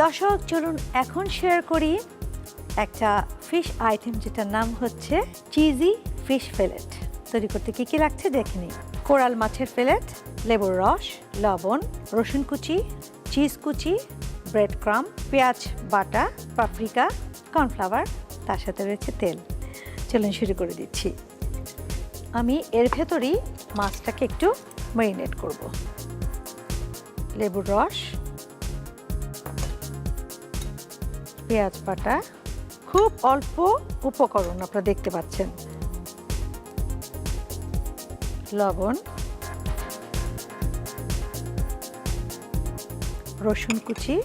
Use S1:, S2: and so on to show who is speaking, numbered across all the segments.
S1: দর্শক চলুন এখন শেয়ার করি একটা ফিশ আইটেম যেটার নাম হচ্ছে চিজি ফিশ ফিলেট। তৈরি করতে কী কী লাগছে দেখে নিই। কোরাল মাছের ফিলেট, লেবুর রস, লবণ, রসুন কুচি, চিজ কুচি, ব্রেড ক্রাম, পেঁয়াজ বাটা, পাপরিকা, কর্নফ্লাওয়ার, তার সাথে রয়েছে তেল। চলুন শুরু করে দিচ্ছি। আমি এর ভেতরেই মাছটাকে একটু ম্যারিনেট করব। লেবুর রস, পেঁয়াজ বাটা, খুব অল্প উপকরণ আপনারা দেখতে পাচ্ছেন, লবণ, রসুন কুচি,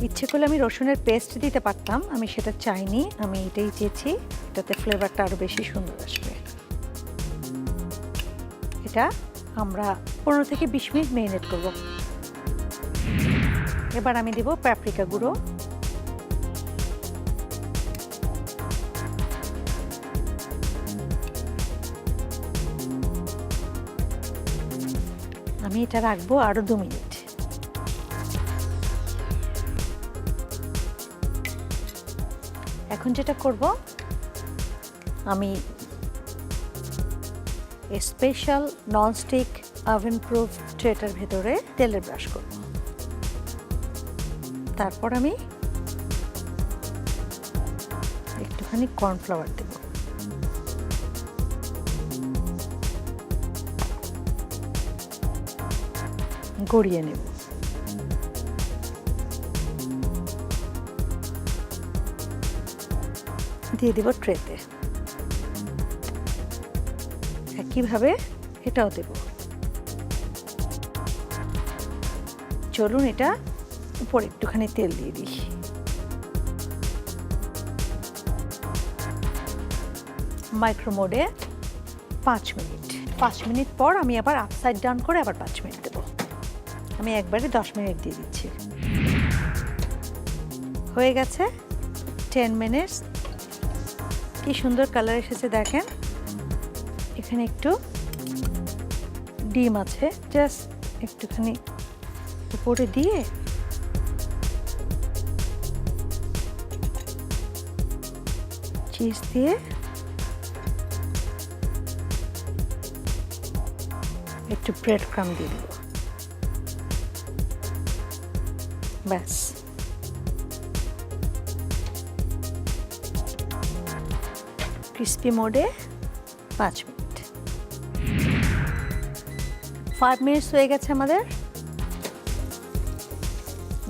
S1: ইচ্ছে করলে আমি রসুনের পেস্ট দিতে পারতাম, আমি সেটা চাইনি, আমি এটাই চেয়েছি, এটাতে ফ্লেভারটা আরো বেশি সুন্দর আসবে। এটা আমরা 15 থেকে 20 মিনিট ম্যারিনেট করব। এবার আমি দেব পাপরিকা গুঁড়ো, আমি এটা রাখবো আরো 2 মিনিট। এখন যেটা করব, আমি স্পেশাল ননস্টিক ওভেন প্রুফ ট্রেটার ভেতরে তেলের ব্রাশ করব। তারপর আমি একটুখানি কর্নফ্লাওয়ার দেব। গড়িয়ে নেব। দিয়ে দেব ট্রেতে। একইভাবে এটাও দেব। চলুন এটা উপরে একটুখানি তেল দিয়ে দিই। মাইক্রো মোডে 5 মিনিট। 5 মিনিট পর আমি আবার আপসাইড ডাউন করে আবার 5 মিনিট দেব। আমি একবারে 10 মিনিট দিয়ে দিচ্ছি। হয়ে গেছে 10 মিনিটস। কি সুন্দর কালার এসেছে দেখেন। এখানে একটু ডিম আছে, জাস্ট একটুখানি উপরে দিয়ে চিজ দিয়ে একটু ব্রেড ক্রাম দিয়ে দেব। ব্যাস, ক্রিস্পি মোডে 5 মিনিট। 5 মিনিটস হয়ে গেছে আমাদের।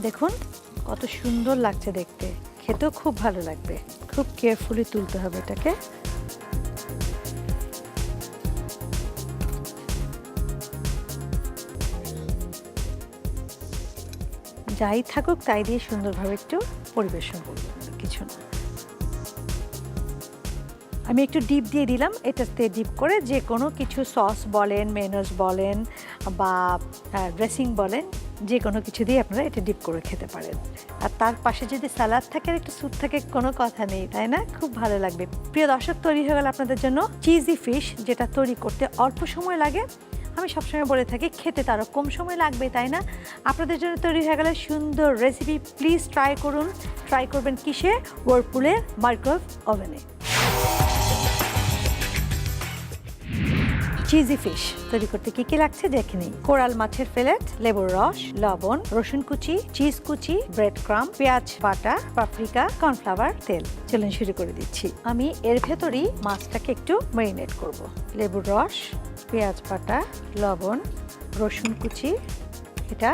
S1: দেখুন কত সুন্দর লাগছে দেখতে, খেতেও খুব ভালো লাগবে। খুব কেয়ারফুলি তুলতে হবে এটাকে। যাই থাকুক তাই দিয়ে সুন্দরভাবে একটু পরিবেশন করব, কিছু না। আমি একটু ডিপ দিয়ে দিলাম। এটাতে ডিপ করে যে কোনো কিছু সস বলেন, মেয়োনেজ বলেন বা ড্রেসিং বলেন, যে কোনো কিছু দিয়ে আপনারা এটা ডিপ করে খেতে পারেন। আর তার পাশে যদি স্যালাড থাকে আর একটু স্যুপ থাকে, কোনো কথা নেই, তাই না? খুব ভালো লাগবে। প্রিয় দর্শক, তৈরি হয়ে গেল আপনাদের জন্য চিজি ফিশ, যেটা তৈরি করতে অল্প সময় লাগে। আমি সবসময় বলে থাকি খেতে তারও কম সময় লাগবে, তাই না? আপনাদের জন্য তৈরি হয়ে গেল সুন্দর রেসিপি। প্লিজ ট্রাই করুন। ট্রাই করবেন কিসে? ওয়ারপুলের মাইক্রোওয়েভ ওভেনে। চিজি ফিশ তৈরি করতে কী কী লাগছে দেখে নিই। কোরাল মাছের ফিলেট, লেবুর রস, লবণ, রসুন কুচি, চিজ কুচি, ব্রেড ক্রাম, পেঁয়াজ বাটা, পাপরিকা, কর্নফ্লাওয়ার, তেল। চলুন শুরু করে দিচ্ছি। আমি এর ভেতরেই মাছটাকে একটু ম্যারিনেট করব। লেবুর রস, পেঁয়াজ বাটা, লবণ, রসুন কুচি, এটা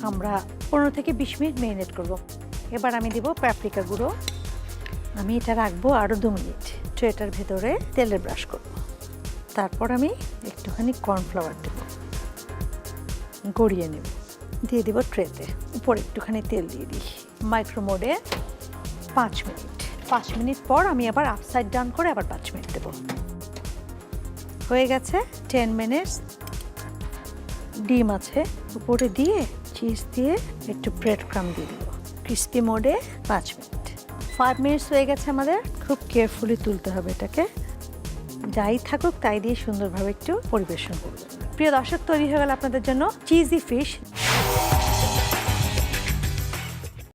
S1: আমরা 15 থেকে 20 মিনিট ম্যারিনেট করব। এবার আমি দেব পাপরিকা গুঁড়ো। আমি এটা রাখবো আরও 2 মিনিট। ট্রেটার ভেতরে তেলের ব্রাশ করব। তারপর আমি একটুখানি কর্নফ্লাওয়ার দেব, গড়িয়ে নেব। দিয়ে দেব ট্রেতে। উপরে একটুখানি তেল দিয়ে দিই। মাইক্রো মোডে 5 মিনিট। 5 মিনিট পর আমি আবার আপসাইড ডাউন করে আবার 5 মিনিট দেব। হয়ে গেছে 10 মিনিটস। ডিম আছে, উপরে দিয়ে চিজ দিয়ে একটু ব্রেড ক্রাম দিয়ে দেব। ক্রিস্পি মোডে 5 মিনিট। 5 মিনিটস হয়ে গেছে আমাদের। খুব কেয়ারফুলি তুলতে হবে এটাকে। যাই থাকুক তাই দিয়ে সুন্দরভাবে একটু পরিবেশন করবেন। প্রিয় দর্শক, তৈরি হয়ে গেল আপনাদের জন্য চিজি ফিশ